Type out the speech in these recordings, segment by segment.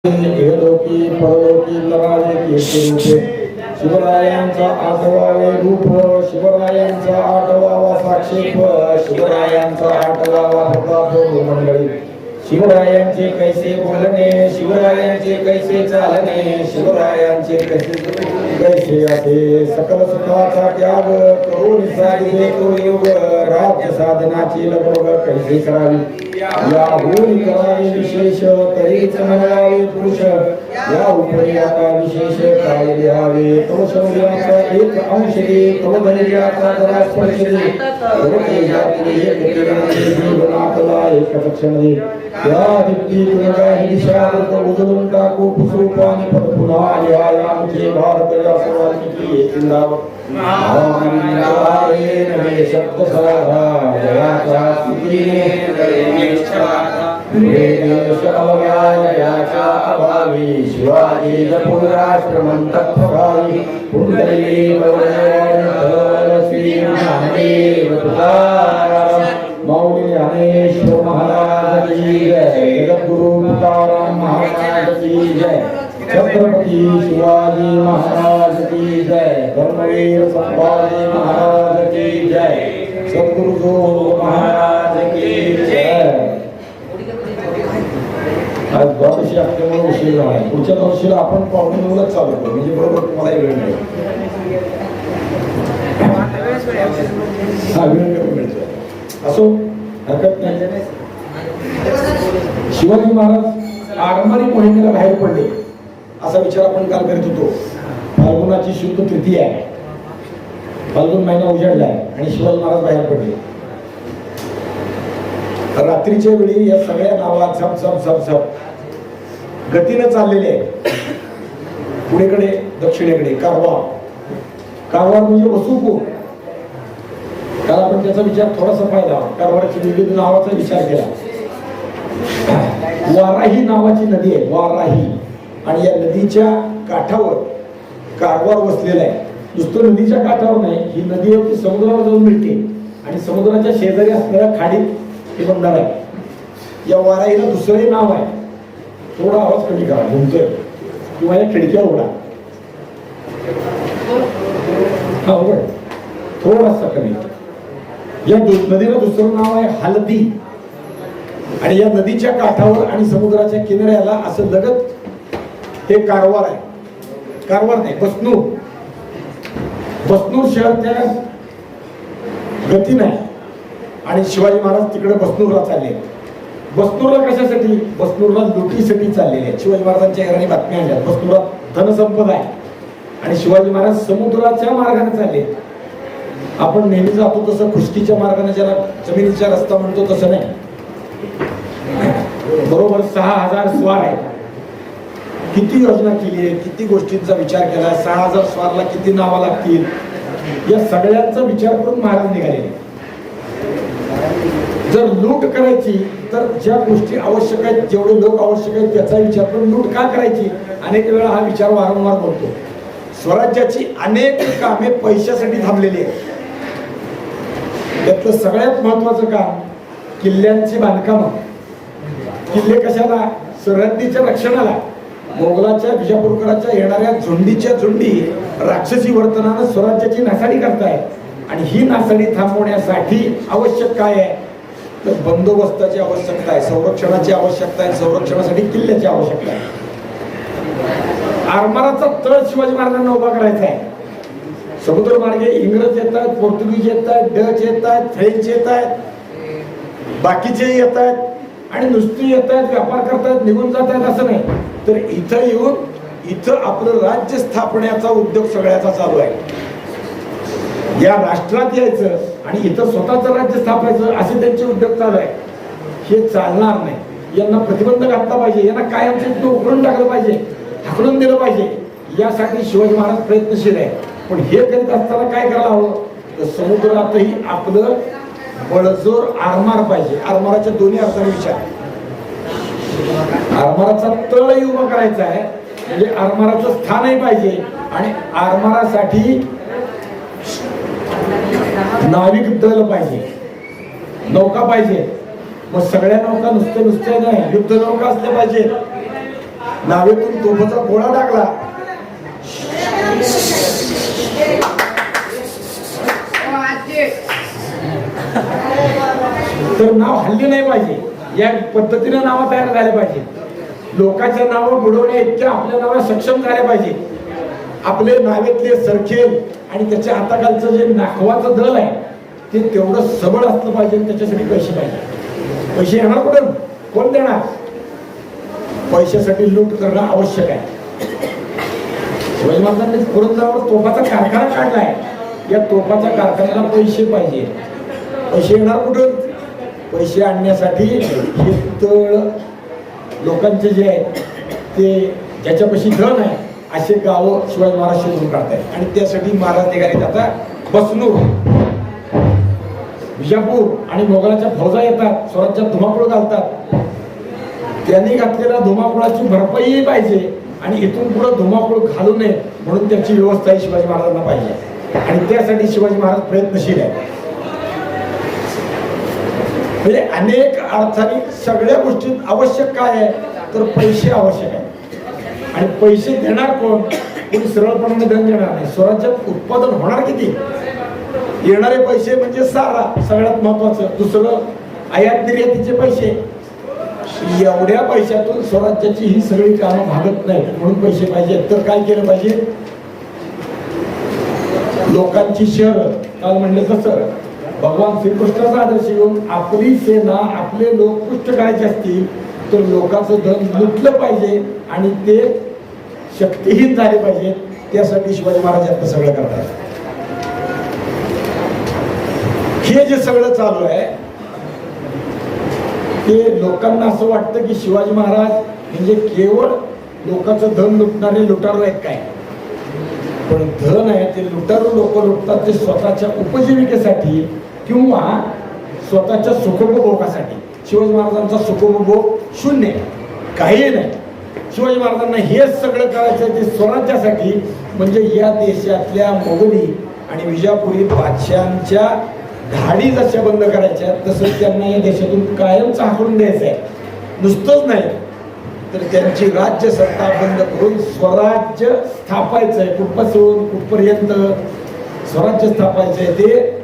इहलोकी परलोकी करावे कीर्ती रूपे शिवरायांचा आठवावे रूप शिवरायांचा आठवावा साक्षेप शिवरायांचा आठवावा होता मंडळी शिवरायांचे कैसे बोलणे शिवरायांचे कैसे चालणे शिवरायांचे कैसे असे सकल सुखाचा त्याग करून साधिले तो योग राज्य साधनाची लगबग कैसे करावी याहून करावे विशेष तरीच म्हणावे पुरुष या उपरी आता विशेष काय लिहावे तो शौर्याचा एक अंश दे तो धैर्याचा जरा स्पर्श दे तो तेजातील एक जीवनातला एक लक्षण दे या दिप्ती तुला ही दिशा उजळून टाकू फुसरूपाने पद पुन्हा लिहाया मुझे भारत या सर्वांची एक नाव महामंडळाये नवे शब्द सारा जयाच्या स्थितीने याच्या अभावी शिवाजी पुनराष्ट्र म्हणतात प्रभावी पुंडली मौली ज्ञानेश्वर महाराज की जय जगद्गुरु तुकाराम महाराज की जय छत्रपती शिवाजी महाराज की जय धर्मवीर संभाजी महाराज की जय सद्गुरु महाराज की जय। आज द्वादशी असल्यामुळे उशीर झाला आहे पुढच्या वर्षीला आपण पावणे 9ला चालू करू म्हणजे बरोबर तुम्हाला वेळ मिळेल असो हरकत नाही। शिवाजी महाराज आगमनी मोहिमेला बाहेर पडले असा विचार आपण काल करत होतो। फाल्गुनाची शुद्ध तृतीया आहे फाल्गुन महिना उजाडला आहे आणि शिवाजी महाराज बाहेर पडले। रात्रीच्या वेळी या सगळ्या नावा झप झप झप झप गतीने चाललेले आहे पुढेकडे दक्षिणेकडे कारवार म्हणजे वसुपूर काल आपण त्याचा विचार थोडासा पाहिला कारवारची विविध नावाचा विचार केला। वाराही नावाची नदी आहे वाराही आणि या नदीच्या काठावर कारवार वसलेला आहे। नुसतं नदीच्या काठावर नाही ही नदी आहे ती समुद्रावर जाऊन मिळते आणि समुद्राच्या शेजारी असणाऱ्या खाडीत हे बंधारा आहे। या वाराहीला दुसरे नाव आहे थोडा आवाज कमी करा घुमतोय किंवा या खिडक्या उघडा हा उघड थोडासा कमी। या नदीला दुसरं नाव आहे हलदी आणि या नदीच्या काठावर आणि समुद्राच्या किनाऱ्याला असं लगत हे कारवार आहे। कारवार नाही बसनूर शहर त्या गती नाही आणि शिवाजी महाराज तिकडे बसनूरला चालले। बसनूरला कशासाठी बसनूरला लुटीसाठी चाललेले आहेत। शिवाजी महाराजांच्या घराने बातम्या आणल्या बसनूरात धनसंपदा आहे आणि शिवाजी महाराज समुद्राच्या मार्गाने चालले। आपण नेहमी जातो तसं खुष्कीच्या मार्गाने ज्याला जमिनीचा रस्ता म्हणतो तसं नाही बरोबर 6000 स्वार आहेत। किती योजना केली आहे किती गोष्टींचा विचार केला 6000 स्वारला किती नावा लागतील या सगळ्यांचा विचार करून महाराज निघालेले। जर लूट करायची तर ज्या गोष्टी आवश्यक आहेत जेवढे लोक आवश्यक आहेत त्याचा विचार करून लूट का करायची अनेक वेळा हा विचार वारंवार बोलतो। स्वराज्याची अनेक कामे पैशासाठी थांबलेली आहेत त्यातलं सगळ्यात महत्वाचं काम किल्ल्यांची बांधकामं। किल्ले कशाला सरहद्दीच्या रक्षणाला मोगलाच्या विजापूरकरांच्या येणाऱ्या झुंडीच्या झुंडी राक्षसी वर्तनानं स्वराज्याची नासाडी करतायत आणि ही नासाडी थांबवण्यासाठी आवश्यक काय आहे तर बंदोबस्ताची आवश्यकता आहे संरक्षणाची आवश्यकता आहे संरक्षणासाठी किल्ल्याची आवश्यकता आहे। आरमाराचा तळ शिवाजी महाराजांना उभा करायचा आहे। समुद्र मार्गे इंग्रज येत आहेत पोर्तुगीज येत आहेत डच येत आहेत फ्रेंच येत आहेत बाकीचे येत आहेत आणि नुसती येत आहेत व्यापार करतायत निघून जात आहेत असं नाही तर इथं येऊन इथं आपलं राज्य स्थापण्याचा उद्योग सगळ्याचा चालू आहे। या राष्ट्रात यायचं आणि इथं स्वतःचं राज्य स्थापायचं असे त्यांचे उद्योग चालू आहे। हे चालणार नाही यांना प्रतिबंध घातला पाहिजे यांना कायमचे उकळून टाकलं पाहिजे ढकलून दिलं पाहिजे यासाठी शिवाजी महाराज प्रयत्नशील आहे। पण हे करीत असताना काय करायला हवं तर समुद्रातही आपलं बळजोर आरमार पाहिजे। आरमाराच्या दोन्ही अर्थाने विचार आरमाराचा तळही उभा करायचा आहे म्हणजे आरमाराचं स्थानही पाहिजे आणि आरमारासाठी नाविक दल पाहिजे नौका पाहिजे मग सगळ्या नौका नुसत्या नाही युद्ध नौका असल्या पाहिजे नावेतून तोफाचा गोळा टाकला तर नाव हल्ली नाही पाहिजे. या पद्धतीने नाव तयार झाले पाहिजे. लोकांच्या नावं बुडवण्या इतक्या आपल्या नावा सक्षम झाल्या पाहिजे. आपले नावेतले सरखेल आणि त्याच्या हाताखालचं जे नाखवाचं दल आहे ते तेवढं सबळ असलं पाहिजे. त्याच्यासाठी पैसे पाहिजे. पैसे येणार कुठून? कोण देणार? पैशासाठी लूट करणं आवश्यक आहे. शिवाजी महाराजांनी पुरंदरावर तोफाचा कारखाना काढलाय. या तोफाच्या कारखान्याला पैसे पाहिजे. पैसे येणार कुठून? पैसे आणण्यासाठी हे तळ लोकांचे जे आहेत ते ज्याच्यापाशी धन आहे असे गावं शिवाजी महाराज शोधून काढतायत. आणि त्यासाठी महाराज निघाले. आता बसनूर, विजापूर आणि मोगलाच्या फौजा येतात, स्वराज्यात धुमाकूळ घालतात. त्यांनी घातलेल्या धुमाकूळाची भरपाई पाहिजे आणि इथून पुढे धुमाकूळ घालू नये म्हणून त्याची व्यवस्था ही शिवाजी महाराजांना पाहिजे. आणि त्यासाठी शिवाजी महाराज प्रयत्नशील आहे. म्हणजे अनेक अर्थाने सगळ्या गोष्टीत आवश्यक काय आहे तर पैसे आवश्यक आहे. आणि पैसे देणार कोण? कोणी सरळपणाने धन देणार नाही. स्वराज्यात उत्पादन होणार किती? येणारे पैसे म्हणजे सारा सगळ्यात महत्वाचं. दुसरं आयात निर्यातीचे पैसे. एवढ्या पैशातून स्वराज्याची ही सगळी कामं भागत नाही म्हणून पैसे पाहिजे. तर काय केलं पाहिजे? लोकांची शहर काल म्हणलं तसं भगवान श्रीकृष्णाचा आदर्श घेऊन आपली सेना आपले लोक पुष्ट करायचे असतील तर लोकांचं धन लुटलं पाहिजे आणि ते शक्तिहीन झाले पाहिजे. त्यासाठी शिवाजी महाराज आता सगळं करतात. हे जे सगळं चालू आहे ते लोकांना असं वाटतं की शिवाजी महाराज म्हणजे केवळ लोकांचं धन लुटणारे लुटारू आहेत काय. पण धन आहे ते लुटारू लोक लुटतात ते स्वतःच्या उपजीविकेसाठी किंवा स्वतःच्या सुखोपभोगासाठी. शिवाजी महाराजांचा सुखोपभोग शून्य, काही नाही. शिवाजी महाराजांना हेच सगळं करायचं ते स्वराज्यासाठी. म्हणजे या देशातल्या मोगली आणि विजापुरी बादशाहांच्या धाडी जशा बंद करायच्या तसं त्यांना या देशातून कायमच हाकलून द्यायचं आहे. नुसतंच नाही तर त्यांची राज्य सत्ता बंद करून स्वराज्य स्थापायचं आहे. कुठपासून कुठपर्यंत स्वराज्य स्थापायचं आहे? ते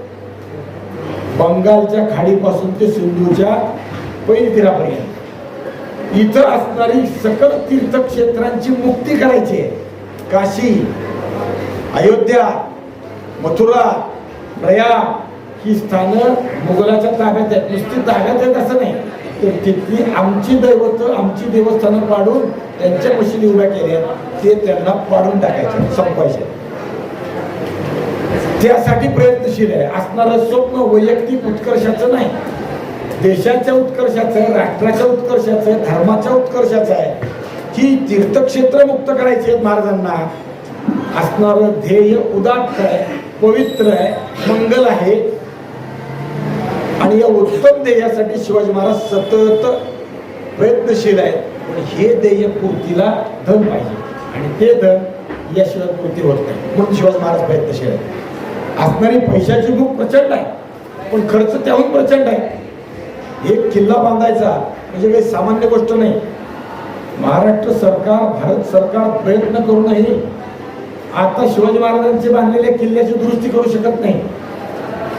बंगालच्या खाडीपासून ते सिंधूच्या पैतीरापर्यंत इथं असणारी सकल तीर्थक्षेत्रांची मुक्ती करायची आहे. काशी, अयोध्या, मथुरा, प्रयाग ही स्थानं मुघलाच्या ताब्यात आहेत. नुसती ताब्यात आहेत असं नाही तर तिथली आमची दैवत आमची देवस्थानं पाडून त्यांच्या मशिदी उभ्या केल्या ते त्यांना पाडून टाकायचे, संपवायचे. त्यासाठी प्रयत्नशील आहे. असणारं स्वप्न वैयक्तिक उत्कर्षाचं नाही, देशाच्या उत्कर्षाचं, राष्ट्राच्या उत्कर्षाचं, धर्माच्या उत्कर्षाचं आहे. ही तीर्थक्षेत्र मुक्त करायची आहेत महाराजांना. असणारं ध्येय उदात्त आहे, पवित्र आहे, मंगल आहे. आणि या उत्तम ध्येयासाठी शिवाजी महाराज सतत प्रयत्नशील आहेत. पण हे ध्येय पूर्तीला धन पाहिजे आणि ते धन याशिवाय पूर्ती होत नाही म्हणून शिवाजी महाराज प्रयत्नशील आहेत. असणारी पैशाची भूक प्रचंड आहे पण खर्च त्याहून प्रचंड आहे. एक किल्ला बांधायचा म्हणजे काही सामान्य गोष्ट नाही. महाराष्ट्र सरकार, भारत सरकार प्रयत्न करूनही आता शिवाजी महाराजांचे बांधलेल्या किल्ल्याची दुरुस्ती करू शकत नाही.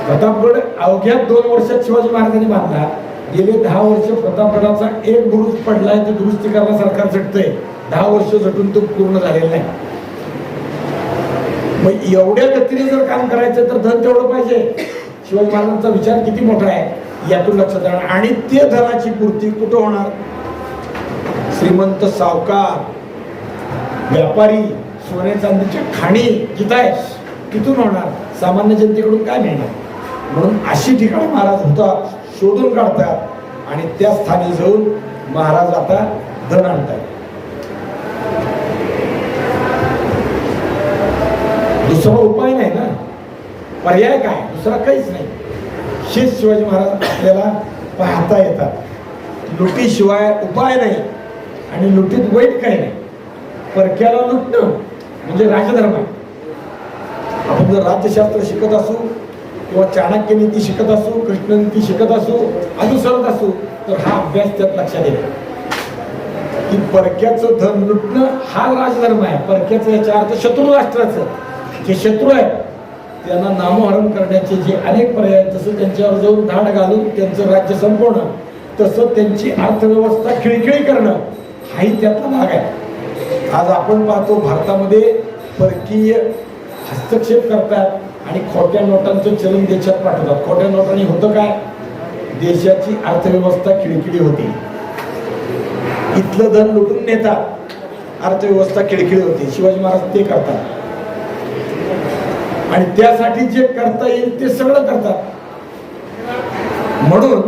प्रतापगड अवघ्या 2 वर्षात शिवाजी महाराजांनी बांधला. गेले 10 वर्ष प्रतापगडाचा एक बुरुज पडलाय ते दुरुस्ती करायला सरकार झटतंय. 10 वर्ष झटून तो पूर्ण झालेला नाही. मग एवढ्या गतीने जर काम करायचं तर धन तेवढं पाहिजे. शिवाजी महाराजांचा विचार किती मोठा आहे यातून लक्षात येणार. आणि ते धनाची पूर्ती कुठं होणार? श्रीमंत, सावकार, व्यापारी, सोने चांदीच्या खाणी जिथं आहे तिथून होणार. सामान्य जनतेकडून काय मिळणार? म्हणून अशी ठिकाणी महाराज होता शोधून काढतात आणि त्या स्थानी जाऊन महाराज आता धन आणतात. दुसरा उपाय नाही ना, पर्याय काय? दुसरा काहीच नाही. हेच शिवाजी महाराज आपल्याला पाहता येतात. लुटीशिवाय उपाय नाही आणि लुटीत वाईट काही नाही. परक्याला लुटणं म्हणजे राजधर्म आहे. आपण जर राज्यशास्त्र शिकत असू किंवा चाणक्य नीती शिकत असू, कृष्ण नीती शिकत असू, अनुसरत असू तर हा अभ्यास त्यात लक्षात येतो. की परक्याचं धन लुटणं हा राजधर्म आहे. परक्याचं याचा अर्थ शत्रू राष्ट्राचं, जे शत्रू आहे त्यांना नामोहरण करण्याचे जे अनेक पर्याय, जसं त्यांच्यावर जाऊन धाड घालून त्यांचं राज्य संपवणं, तसं त्यांची अर्थव्यवस्था खिळखिळी करणं हाही त्यातला भाग आहे. आज आपण पाहतो भारतामध्ये परकीय हस्तक्षेप करतात आणि खोट्या नोटांचं चलन देशात पाठवतात. खोट्या नोटांनी होतं काय, देशाची अर्थव्यवस्था खिळखिळी होती. इथलं धन लुटून नेतात, अर्थव्यवस्था खिळखिळी होती. शिवाजी महाराज ते करतात आणि त्यासाठी जे करता येईल ते सगळं करतात. म्हणून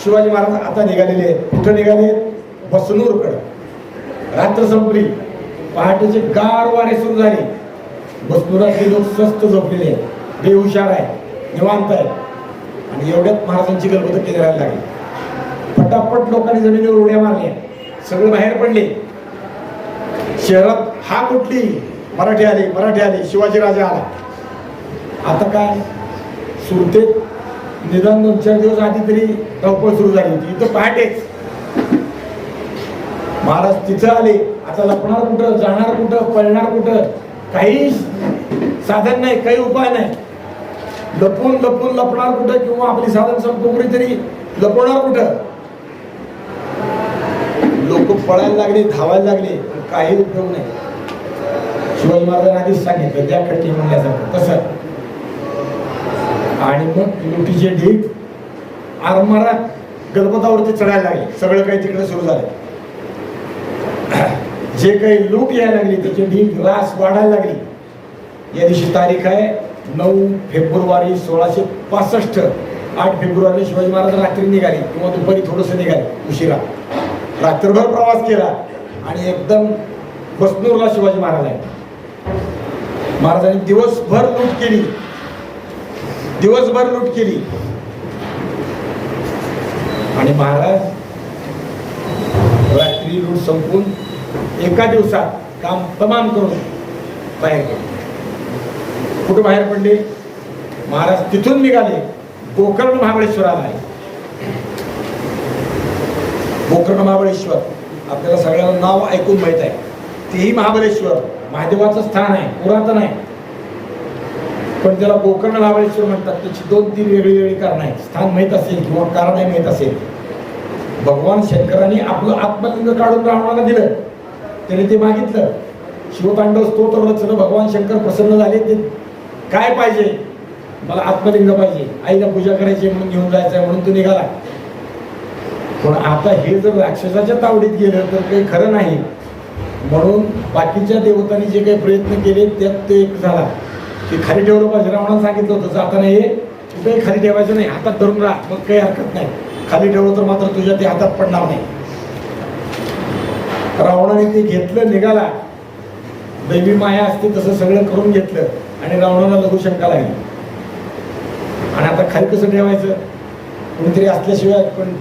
शिवाजी महाराज आता निघालेले आहेत. कुठं निघाले? बसनूरकडे. रात्र संपली, पहाटेचे गार वारे सुरू झाले. बसनुरातले लोक स्वस्त झोपलेले आहेत, बेहुशार आहे, निवांत आहे. आणि एवढ्यात महाराजांची गलबत केली राहायला लागली. पटापट लोकांनी जमिनीवर उड्या मारल्या, सगळे बाहेर पडले. शहरात हा कुठली, मराठी आले, मराठी आले, शिवाजी राजा आला. आता काय, सुरतेत निदान 2-4 दिवस आधी तरी धावपळ सुरू झाली होती. इथं पहाटेच महाराज तिथं आले. आता लपणार कुठं, जाणार कुठं, पळणार कुठं, काही साधन नाही, काही उपाय नाही. लपून लपून लपणार कुठं, किंवा आपली साधन संपरी तरी लपवणार कुठं. लोक पळायला लागले, धावायला लागले, काही उपयोग नाही. शिवाजी महाराजांनी आधीच सांगितलं त्या खट्टी म्हणल्यासारखं तसं. आणि मग लुटीचे ढीग आरमारा गलबतावरती चढायला लागले. सगळं काही तिकडे सुरू झालं. जे काही लूट यायला लागली त्याची ढीग रास वाढायला लागली. या दिवशी तारीख आहे 9 फेब्रुवारी 1665. 8 फेब्रुवारी शिवाजी महाराज रात्री निघाले किंवा दुपारी थोडंसं निघाले, उशिरा. रात्रभर प्रवास केला आणि एकदम बसनूरला शिवाजी महाराज आहे. महाराजांनी दिवसभर लूट केली, दिवसभर लूट केली. आणि महाराज रात्री लूट संपून एका दिवसात काम तमाम करून बाहेर पडले. कुठे बाहेर पडले? महाराज तिथून निघाले गोकर्ण महाबळेश्वराला आहे. गोकर्ण महाबळेश्वर आपल्याला सगळ्यांना नाव ऐकून माहित आहे. तेही महाबळेश्वर महादेवाचं स्थान आहे, पुरातन आहे, पण त्याला गोकर्ण महाबळेश्वर म्हणतात. त्याची 2-3 वेगळी वेगळी कारण आहेत. स्थान माहीत असेल किंवा कारण आहे माहीत असेल. भगवान शंकरांनी आपलं आत्मलिंग काढून रावणाला दिलं. त्याने ते मागितलं, शिवतांडव स्तोत्र रचलं. भगवान शंकर प्रसन्न झाले. ते काय पाहिजे? मला आत्मलिंग पाहिजे, आईला पूजा करायची म्हणून घेऊन जायचं म्हणून तो निघाला. पण आता हे जर राक्षसाच्या तावडीत गेलं तर काही खरं नाही. म्हणून बाकीच्या देवतांनी जे काही प्रयत्न केले त्यात ते एक झाला की खाली ठेवलं पाहिजे. रावणाला सांगितलं होतं जाताना हे कुठेही खाली ठेवायचं नाही, हातात धरून राहा, मग काही हरकत नाही. खाली ठेवलं तर मात्र तुझ्या ते हातात पडणार नाही. रावणाने ते घेतलं, निघाला. दैवी माया असते तसं सगळं करून घेतलं आणि रावणाला लघुशंका लागली. आणि आता खाली कसं ठेवायचं? कोणीतरी असल्याशिवाय. पण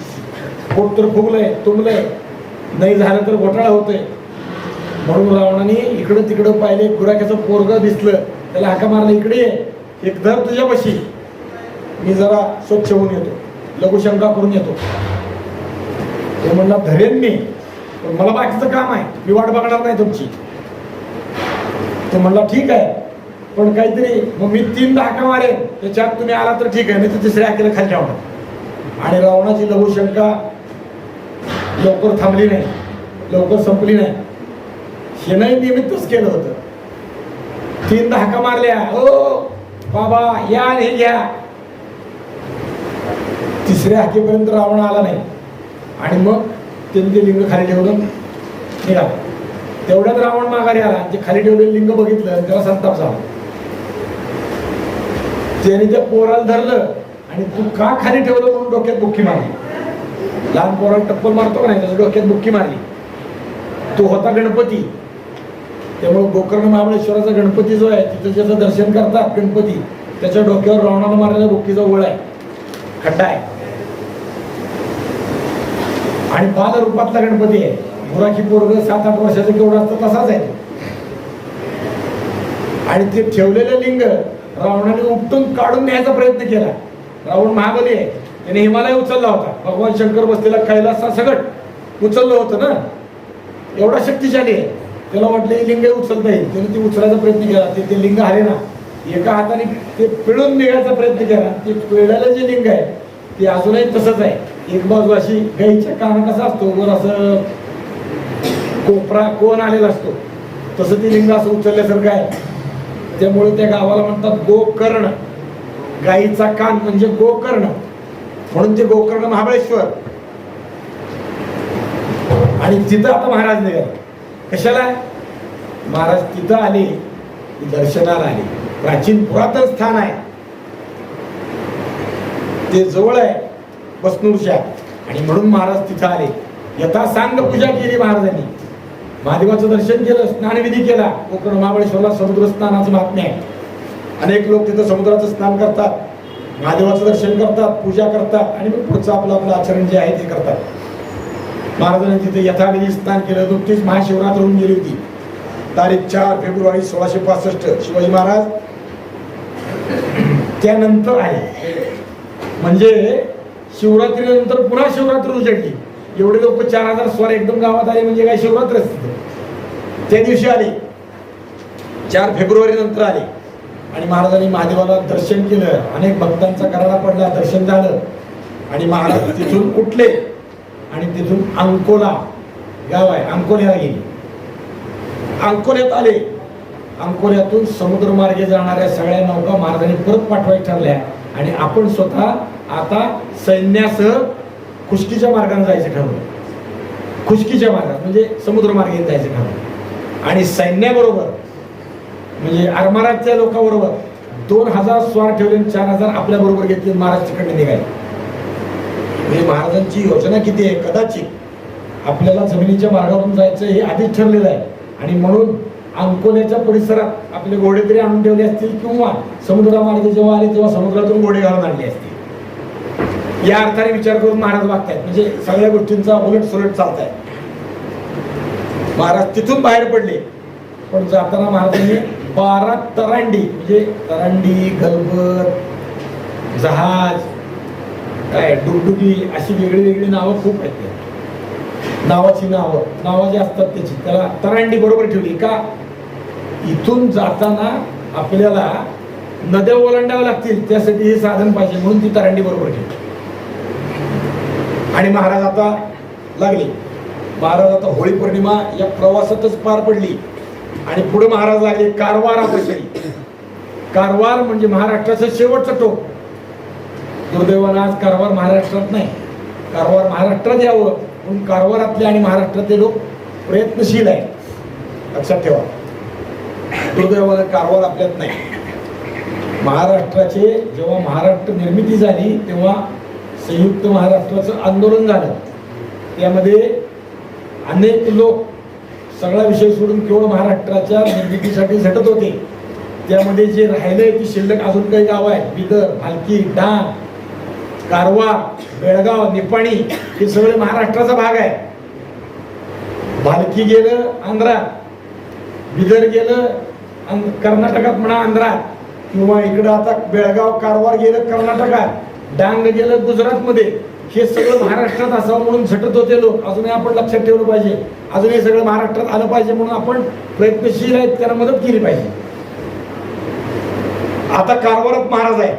पोट तर फुगलंय, तुंबलंय, नाही झालं तर घोटाळा होतोय. म्हणून रावणाने इकडं तिकडं पाहिले. खुराक्याचं पोरग दिसलं, त्याला हाका मारला, इकडे ये, एक धर तुझ्यापाशी, मी जरा स्वच्छ होऊन येतो, लघुशंका करून येतो. तो म्हणला धरेन मी, पण मला बाकीचं काम आहे, मी वाट बघणार नाही तुमची. तो म्हणला ठीक आहे, पण काहीतरी मग मी 3 हाका मारेन, त्याच्यात तुम्ही आला तर ठीक आहे, नाही तर 3ऱ्या हाकेला खाली ठेवणार. आणि रावणाची लघुशंका लवकर थांबली नाही, लवकर संपली नाही. शेनाई निमित्तच केलं होतं. 3 हाका मारल्या, ओ बाबा या, हे घ्या. 3ऱ्या हाकेपर्यंत रावण आला नाही. आणि मग त्यांनी ते लिंग खाली ठेवलं, निघाला. तेवढ्यात रावण माघारी आला. ते खाली ठेवलेलं लिंग बघितलं, त्याला संताप झाला. त्याने त्या पोराला धरलं आणि तू का खाली ठेवलं म्हणून डोक्यात बुक्की मारली. लहान पोराला टप्पल मारतो का नाही, त्याच्या डोक्यात बुक्की मारली. तो होता गणपती. त्यामुळे गोकर्ण महाबळेश्वराचा गणपती जो आहे तिथं ज्याचं दर्शन करतात गणपती, त्याच्या डोक्यावर रावणाला मारलेल्या बुक्कीचा ओळ आहे, खड्डा आहे. आणि बाल रूपातला गणपती आहे. गुराखी पोरग 7-8 वर्षाचं केवढं असतं तसाच आहे. आणि ते ठेवलेलं लिंग रावणाने उपटून काढून न्यायचा प्रयत्न केला. रावण महाबली आहे, त्याने हिमालय उचलला होता. भगवान शंकर बसलेला कैलास सगळं उचललं होतं ना. एवढा शक्तिशाली आहे. त्याला वाटलं हे लिंग उचलता येईल, त्याने ते उचलायचा प्रयत्न केला, ते लिंग आले ना, एका हाताने ते पिळून निघायचा प्रयत्न केला. ते पिळलेलं जे लिंग आहे ते अजूनही तसंच आहे. एक बाजू अशी गाईच्या काना कसा असतो वर असं कोपरा कोण आलेला असतो, तसं ते लिंग असं उचलल्यासारखं आहे. त्यामुळे त्या गावाला म्हणतात गोकर्ण. गाईचा कान म्हणजे गोकर्ण, म्हणून ते गोकर्ण महाबळेश्वर. आणि तिथं आता महाराज निघाले. कशाला? महाराज तिथं आले, दर्शनाला आले. प्राचीन पुरातन स्थान आहे ते, जवळ आहे बसनूरच्या, आणि म्हणून महाराज तिथं आले. यथासांग पूजा केली महाराजांनी. महादेवाचं दर्शन केलं, स्नानविधी केला. कोकण महाबळेश्वरला समुद्र स्नानाचं महात्म्य आहे. अनेक लोक तिथं समुद्राचं स्नान करतात, महादेवाचं दर्शन करतात, पूजा करतात, आणि मग पुढचं आपलं आपलं आचरण जे आहे ते करतात. महाराजांनी तिथे यथाविधी स्नान केलं. नुकतीच महाशिवरात्र होऊन गेली होती. तारीख 4 फेब्रुवारी 1665. शिवाजी महाराज त्यानंतर आले, म्हणजे शिवरात्रीनंतर पुन्हा शिवरात्र उजडली. एवढे लोक 4000 स्वार एकदम गावात आले म्हणजे काय शिवरात्र असते. त्या दिवशी आले, 4 फेब्रुवारी नंतर आले, आणि महाराजांनी महादेवाला दर्शन केलं. अनेक भक्तांचा करारा पडला, दर्शन झालं, आणि महाराज तिथून उठले आणि तिथून अंकोला गाव आहे, अंकोल्याला गेले. अंकोल्यात आले. अंकोल्यातून समुद्र मार्गे जाणाऱ्या सगळ्या नौका महाराजांनी परत पाठवायच्या ठरल्या, आणि आपण स्वतः आता सैन्यासह खुष्कीच्या मार्गाने जायचं ठरवलं. खुष्कीच्या मार्गात म्हणजे समुद्र मार्गे जायचं ठरवलं. आणि सैन्याबरोबर म्हणजे आरमाराच्या लोकांबरोबर 2000 स्वार ठेवले, 4000 आपल्या बरोबर घेतले. महाराज तिकडे निघाले. म्हणजे महाराजांची योजना किती आहे. कदाचित आपल्याला जमिनीच्या मार्गावरून जायचं हे आधीच ठरलेलं आहे, आणि म्हणून अंकोल्याच्या परिसरात आपले घोडे तरी आणून ठेवले असतील, किंवा समुद्रामार्गे जेव्हा आले तेव्हा समुद्रातून घोडे घालून आणले असतील. या अर्थाने विचार करून महाराज वागतायत, म्हणजे सगळ्या गोष्टींचा उलट सुलट चालताय. महाराज तिथून बाहेर पडले, पण जाताना महाराजांनी 12 तरांडी, म्हणजे तरांडी, गलबत, जहाज, काय डुगडुगी, अशी वेगळी वेगळी नावं खूप आहेत. नावाची नावं जी असतात त्याची, त्याला तरांडी बरोबर ठेवली का? इथून जाताना आपल्याला नद्या ओलांडाव्या लागतील, त्यासाठी हे साधन पाहिजे, म्हणून ती तरांडी बरोबर ठेवली. आणि महाराज आता लागले. महाराज आता होळी पौर्णिमा या प्रवासातच पार पडली, आणि पुढे महाराज लागले कारवारापाशी. कारवार म्हणजे महाराष्ट्राचं शेवटचं टोक. दुर्दैवानं आज कारवार महाराष्ट्रात नाही. कारवार महाराष्ट्रात यावं म्हणून कारवारातले आणि महाराष्ट्रातले लोक प्रयत्नशील आहे, लक्षात ठेवा. दुर्दैवानं कारवार आपल्यात नाही. महाराष्ट्राचे जेव्हा महाराष्ट्र निर्मिती झाली तेव्हा संयुक्त महाराष्ट्राचं आंदोलन झालं. त्यामध्ये अनेक लोक सगळा विषय सोडून केवळ महाराष्ट्राच्या निर्मितीसाठी झटत होते. त्यामध्ये जे राहिले ती शिल्लक अजून काही गाव आहेत, बिदर, भालकी, डांग, कारवार, बेळगाव, निपाणी, हे सगळे महाराष्ट्राचा भाग आहे. भालकी गेलं आंध्रात, बिदर गेलं कर्नाटकात म्हणा आंध्रात, किंवा इकडं आता बेळगाव कारवार गेलं कर्नाटकात, डांग गेलं गुजरातमध्ये. हे सगळं महाराष्ट्रात असावं म्हणून झटत होते लोक. अजूनही आपण लक्षात ठेवलं पाहिजे, अजूनही सगळं महाराष्ट्रात आलं पाहिजे म्हणून आपण प्रयत्नशील आहेत, त्यांना मदत केली पाहिजे. आता कारवारात महाराज आहे.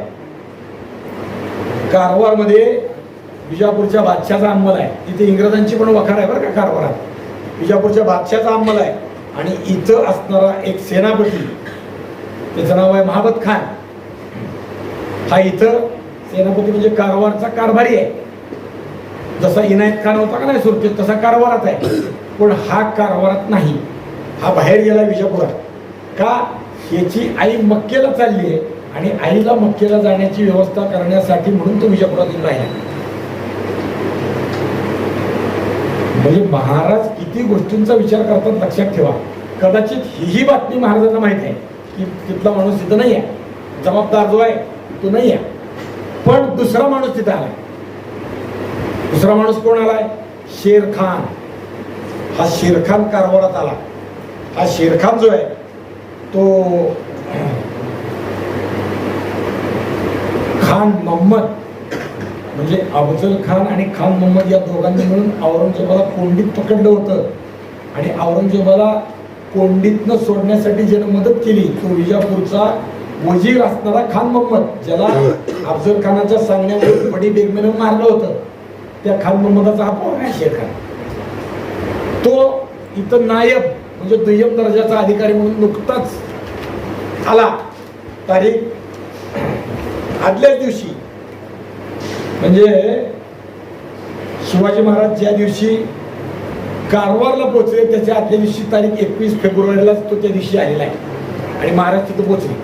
कारवारमध्ये विजापूरच्या बादशाचा अंमल आहे. तिथे इंग्रजांची पण वखार आहे बरं का कारवारात. विजापूरच्या बादशाचा अंमल आहे, आणि इथं असणारा एक सेनापती, त्याचं नाव आहे महाबत खान. हा इथं सेनापती म्हणजे कारवारचा कारभारी आहे. जसा इनायत खान होता का नाही सुरतेत, तसा कारवारात आहे. पण हा कारवारात नाही, हा बाहेर गेला विजापुरात. का? याची आई मक्केला चालली आहे, आणि आईला मक्केला जाण्याची व्यवस्था करण्यासाठी म्हणून तो विजापुरात येऊन राहिला. म्हणजे महाराज किती गोष्टींचा विचार करतात लक्षात ठेवा. कदाचित ही बातमी महाराजांना माहित आहे की तिथला माणूस तिथं नाही आहे, जबाबदार जो आहे तो नाही आहे, पण दुसरा माणूस तिथं आलाय. दुसरा माणूस कोण आलाय? शेरखान. हा शेरखान कारवारात आला. हा शेरखान जो आहे तो खान मोहम्मद, म्हणजे अफजल खान आणि खान मोहम्मद या दोघांनी मिळून औरंगजेबाला कोंडीत पकडलं होतं. आणि औरंगजेबाला कोंडीतनं सोडण्यासाठी ज्यानं मदत केली तो विजापूरचा वजीर असणारा खान मोहम्मद, ज्याला अफजल खानाच्या सांगण्यावरून बडी बेगमेनं मारलं होतं. त्या खान मोहम्मदाचा हा पोरगा आहे शेर खान. तो इथं नायब म्हणजे दुय्यम दर्जाचा अधिकारी म्हणून नुकताच आला. तारीख आदल्याच दिवशी म्हणजे शिवाजी महाराज ज्या दिवशी कारवारला पोहोचले त्याच्या आदल्या दिवशी तारीख 21 फेब्रुवारीलाच तो त्या दिवशी आलेला आहे आणि महाराज तिथं पोहोचले.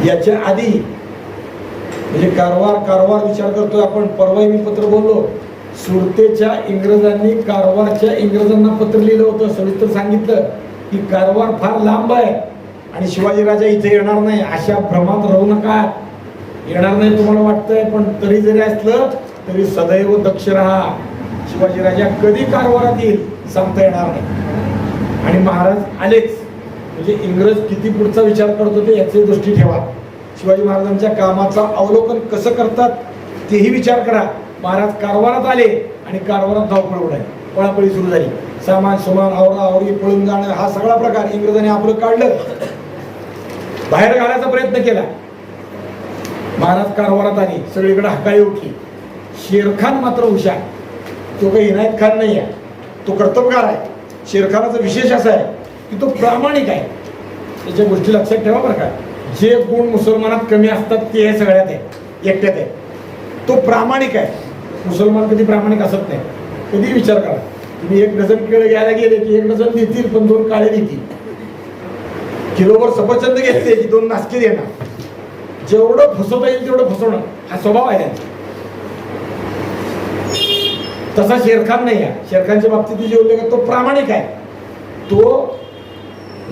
याच्या आधी म्हणजे कारवार विचार करतोय आपण. परवा मी पत्र बोललो, सुरतेच्या इंग्रजांनी कारवारच्या इंग्रजांना पत्र लिहिलं होतं, सविस्तर सांगितलं की कारवार फार लांब आहे आणि शिवाजी राजा इथे येणार नाही. अशा भ्रमात राहू नका. येणार नाही तुम्हाला वाटतंय, पण तरी जरी असलं तरी सदैव दक्ष राहा. शिवाजी राजा कधी कारवारात येईल सांगता येणार नाही. आणि महाराज आलेच. म्हणजे इंग्रज किती पुढचा विचार करत होते याची दृष्टी ठेवा. शिवाजी महाराजांच्या कामाचा अवलोकन कसं करतात तेही विचार करा. महाराज कारवारात आले आणि कारवारात धावपळ उडाली, पळापळी सुरू झाली. सामान सुमान आवराआवरी पळून जाणं हा सगळा प्रकार इंग्रजांनी आपलं काढलं, बाहेर घालायचा प्रयत्न केला. महाराज कारवारात आले, सगळीकडे हकाळी उठली. शेरखान मात्र हुशार. तो काही इनायत खान नाही आहे, तो कर्तबगार आहे. शेरखानाचा विशेष असा आहे की तो प्रामाणिक आहे. त्याच्या गोष्टी लक्षात ठेवा बरं का. जे गुण मुसलमानात कमी असतात ते हे सगळ्यात आहे, एकट्यात आहे. तो प्रामाणिक आहे. मुसलमान कधी प्रामाणिक असत नाही. कधी विचार करा, तुम्ही 1 डझन केळं घ्यायला गेले की 1 डझन देतील पण 2 काळे देतील. किलोभर सफरचंद घेतले की 2 नासके देणार. जेवढं फसवता येईल तेवढं फसवणं हा स्वभाव आहे त्यांचा. तसा शेरखान नाही आहे. शेरखानच्या बाबतीत जे उल्लेख तो प्रामाणिक आहे. तो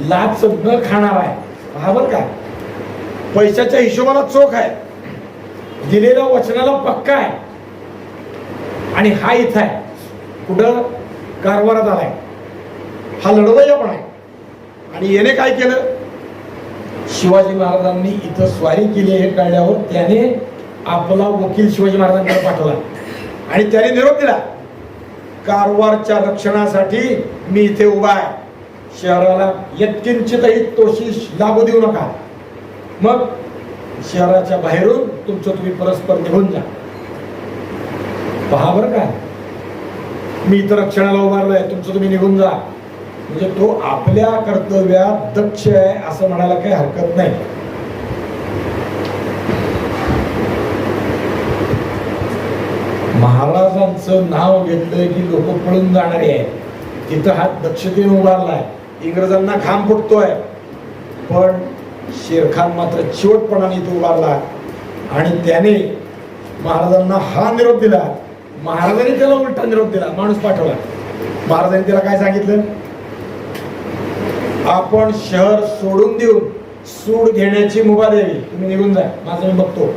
लाच न खाणार आहे. हा बरं का, पैशाच्या हिशोबाला चोख आहे, दिलेल्या वचनाला पक्का आहे. आणि हा इथं आहे कुठं कारवारात आलाय. हा लढवय्या पण आहे. आणि याने काय केलं, शिवाजी महाराजांनी इथं स्वारी केली हे कळल्यावर त्याने आपला वकील शिवाजी महाराजांकडे पाठवला आणि त्याने निरोप दिला, कारवारच्या रक्षणासाठी मी इथे उभा आहे. शहराला यत्किंचितही तोशिष लागू देऊ नका. मग शहराच्या बाहेरून तुमचं तुम्ही परस्पर निघून जा. पहा बरं का, मी इथं रक्षणाला उभारलोय, तुमचं तुम्ही निघून जा. म्हणजे तो आपल्या कर्तव्यात दक्ष आहे असं म्हणायला काही हरकत नाही. महाराजांचं नाव घेतलंय की लोक पळून जाणारे आहे. तिथं हा दक्षतेने उभारलाय, इंग्रजांना घाम फुटतोय. पण शेरखान मात्र चिवटपणाने इथं उभारला आणि त्याने महाराजांना हा निरोप दिला. महाराजांनी त्याला उलटा निरोप दिला, माणूस पाठवला. महाराजांनी त्याला काय सांगितलं, आपण शहर सोडून देऊन सूड घेण्याची मुभा द्यावी. तुम्ही निघून जा, माझं मी बघतो.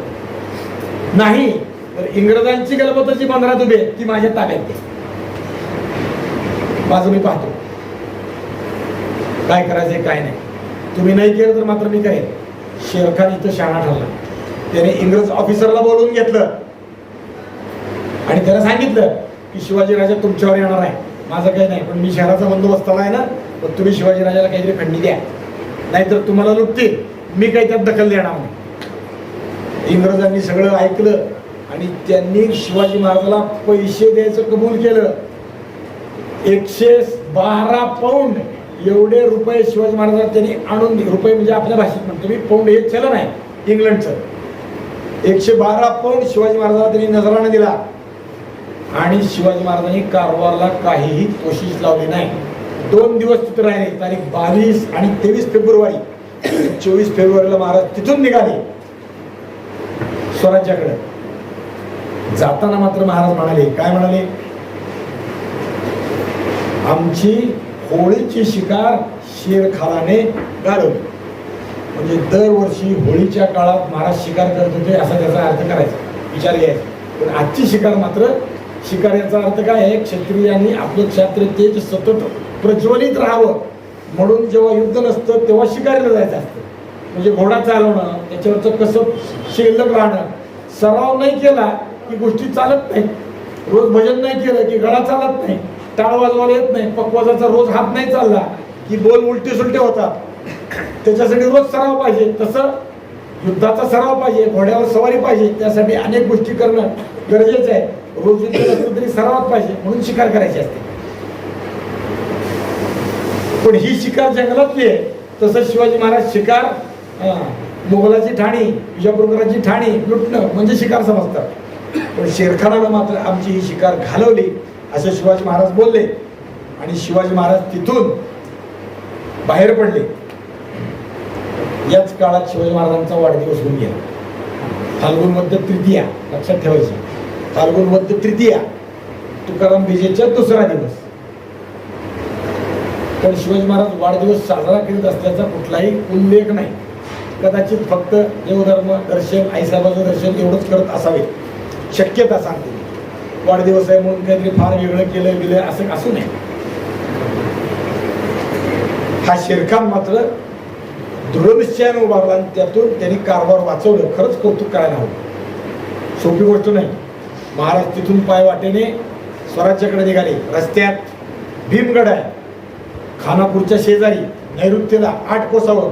नाही तर इंग्रजांची गलबताची 15 दुबे ती माझ्या ताब्यात दे, माझं मी पाहतो काय करायचंय काय नाही. तुम्ही नाही केलं तर मात्र मी करेन. शेरखान इथं शहाणा ठरला. त्याने इंग्रज ऑफिसरला बोलवून घेतलं आणि त्याला सांगितलं की शिवाजी राजा तुमच्यावर येणार आहे, माझं काही नाही, पण मी शहराचा बंदोबस्त आहे ना, पण तुम्ही शिवाजी राजाला काहीतरी खंडी द्या, नाहीतर तुम्हाला लुटतील. मी काही त्यात दखल देणार नाही. इंग्रजांनी सगळं ऐकलं आणि त्यांनी शिवाजी महाराजाला पैसे द्यायचं कबूल केलं. 112 पौंड एवढे रुपये शिवाजी महाराजांना त्यांनी आणून दिले. रुपये म्हणजे आपल्या भाषेत म्हणतो मी, पौंड हे चलन आहे इंग्लंडचं. 112 पौंड शिवाजी महाराजांना त्यांनी नजराने दिला आणि शिवाजी महाराजांनी कारवारला काहीही कोशिश लावली नाही. 2 दिवस तिथे राहिले. तारीख 22 आणि 23 फेब्रुवारी. 24 फेब्रुवारीला महाराज तिथून निघाले स्वराज्याकडे. जाताना मात्र महाराज म्हणाले, काय म्हणाले, आमची होळीची शिकार शेरखानाने घालवली. म्हणजे दरवर्षी होळीच्या काळात महाराज शिकार करत होते असा त्याचा अर्थ करायचा, विचार घ्यायचा. पण आजची शिकार मात्र, शिकार याचा अर्थ काय आहे, क्षत्रियांनी आपलं क्षात्र तेज सतत प्रज्वलित राहावं म्हणून जेव्हा युद्ध नसतं तेव्हा शिकारीला जायचं असतं. म्हणजे घोडा चालवणं, त्याच्यावरचं कसं शिल्लक राहणं. सराव नाही केला की गोष्टी चालत नाही. रोज भजन नाही केलं की गळा चालत नाही. टाळ वाजवायला येत नाही, पकवाजाचा रोज हात नाही चालला की बोल उलटे सुलटे होतात. त्याच्यासाठी रोज सराव पाहिजे. तसं युद्धाचा सराव पाहिजे, घोड्यावर सवारी पाहिजे, त्यासाठी अनेक गोष्टी करणं गरजेचं आहे. रोज युद्ध नसलं तरी सरावात पाहिजे, म्हणून शिकार करायची असते. पण ही शिकार जंगलातली आहे. तसं शिवाजी महाराज शिकार मोगलाची ठाणी, विजापूरकरांची ठाणी लुटणं म्हणजे शिकार समजतात. पण शेरखानाला मात्र आमची ही शिकार घालवली असं शिवाजी महाराज बोलले. आणि शिवाजी महाराज तिथून बाहेर पडले. याच काळात शिवाजी महाराजांचा वाढदिवस होऊन गेला. फाल्गुन मध्य तृतीया, लक्षात ठेवायची. फाल्गुन मध्य तृतीया तुकाराम बीजेचा दुसरा दिवस. पण शिवाजी महाराज वाढदिवस साजरा करीत असल्याचा कुठलाही उल्लेख नाही. कदाचित फक्त देवधर्म दर्शन, आईसाहेबाचं दर्शन एवढंच करत असावे, शक्यता सांगते. वाढदिवस आहे म्हणून काहीतरी फार वेगळं केलं गेलं असं असू नये. हा शेरखान मात्र दृढनिश्चयाने उभारला आणि त्यातून त्यांनी कारभार वाचवलं. खरंच कौतुक करायला हवं, सोपी गोष्ट नाही. महाराज तिथून पाय वाटेने स्वराज्याकडे निघाले. रस्त्यात भीमगड आहे, खानापूरच्या शेजारी नैऋत्येला 8 कोसावर.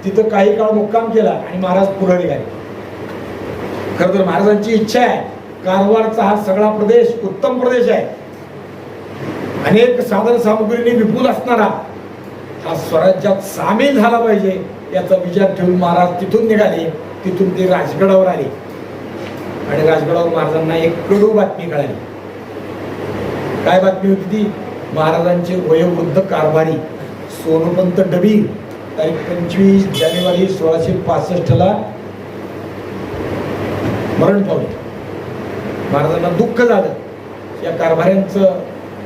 तिथं काही काळ मुक्काम केला आणि महाराज पुढे निघाले. खरं तर महाराजांची इच्छा आहे, कारवारचा हा सगळा प्रदेश उत्तम प्रदेश आहे, अनेक साधन सामुग्रीने विपुल असणारा, हा स्वराज्यात सामील झाला पाहिजे याचा विचार ठेवून महाराज तिथून निघाले. तिथून ते राजगडावर आले आणि राजगडावर महाराजांना एक कडू बातमी कळाली. काय बातमी होती ती? महाराजांचे वयोवृद्ध कारभारी सोनोपंत डबीर तारीख 25 जानेवारी 1665 मरण पावले. महाराजांना दुःख झालं. या कारभाऱ्यांचं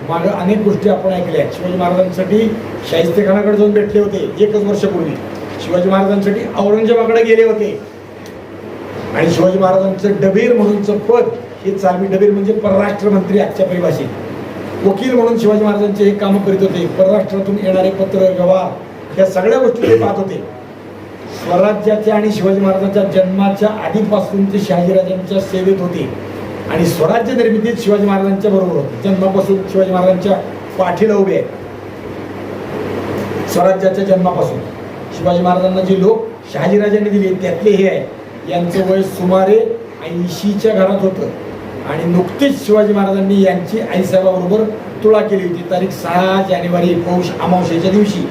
मागं अनेक गोष्टी आपण ऐकल्या. शिवाजी महाराजांसाठी शाहिस्तेखानाकडे जाऊन भेटले होते 1 वर्षापूर्वी. शिवाजी महाराजांसाठी औरंगजेबाकडे गेले होते. आणि शिवाजी महाराजांचं डबीर म्हणूनचं पद, हे चालवी डबीर म्हणजे परराष्ट्र मंत्री आजच्या परिभाषेत, वकील म्हणून शिवाजी महाराजांचे हे काम करीत होते. परराष्ट्रातून येणारे पत्र व्यवहार या सगळ्या गोष्टी ते पाहत होते. स्वराज्याच्या आणि शिवाजी महाराजांच्या जन्माच्या आधीपासून ते शहाजीराजांच्या सेवेत होते आणि स्वराज्य निर्मितीत शिवाजी महाराजांच्या बरोबर होते. जन्मापासून शिवाजी महाराजांच्या पाठीला उभे आहेत. स्वराज्याच्या जन्मापासून शिवाजी महाराजांना जी लोक शहाजीराजांनी दिली त्यातले हे आहे. यांचं वय सुमारे 80च्या घरात होतं आणि नुकतीच शिवाजी महाराजांनी यांची आईसाहेबाबरोबर तुळा केली होती. तारीख 6 जानेवारी पौष अमावस्येच्या दिवशी.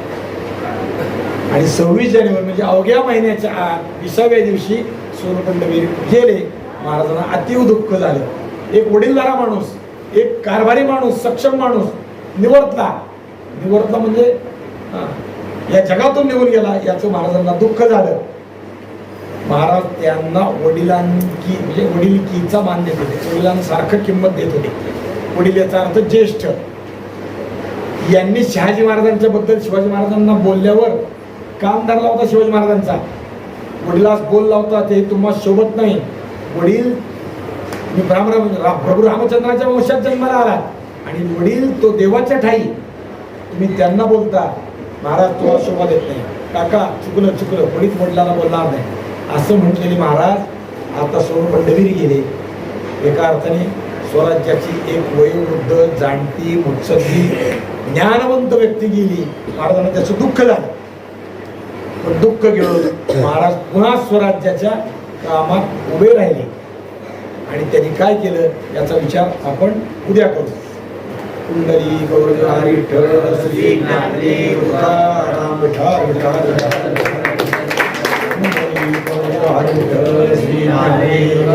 आणि 26 जानेवारी म्हणजे अवघ्या महिन्याच्या 20व्या दिवशी सोनोपंत डबीर गेले. महाराजांना अतीव दुःख झालं. एक वडीलधारा माणूस, एक कारभारी माणूस, सक्षम माणूस निवर्तला म्हणजे या जगातून निघून गेला याचं महाराजांना दुःख झालं. महाराज त्यांना वडिलांकी म्हणजे वडिलकीचा मान देत होते, वडिलांसारखं किंमत देत होते. वडील याचा अर्थ ज्येष्ठ. यांनी शहाजी महाराजांच्या बद्दल शिवाजी महाराजांना बोलल्यावर कान धरला होता शिवाजी महाराजांचा. वडिलास बोल लावता ते तुम्हाला शोभत नाही. वडील मी प्रभू रामचंद्राच्या वंशात जन्माला आला आणि वडील तो देवाच्या ठाई, तुम्ही त्यांना बोलता. महाराज तुला शोभा देत नाही. काका चुकलं वडील वडिलांना बोलणार नाही असं म्हटलेले महाराज आता सोनोपंत डबीर गेले. एका अर्थाने स्वराज्याची एक वयोवृद्ध जाणती मुत्सद्दी ज्ञानवंत व्यक्ती गेली. महाराजांना त्याचं दुःख झालं. पण दुःख घेऊन महाराज पुन्हा स्वराज्याच्या कामात उभे राहिले आणि त्यांनी काय केलं याचा विचार आपण उद्या करू. कुंडली गौरव हरी विठ्ठल श्री ज्ञानदेव तुकाराम विठ्ठल विठ्ठल. कुंडली गौरव हरी विठ्ठल श्री ज्ञानदेव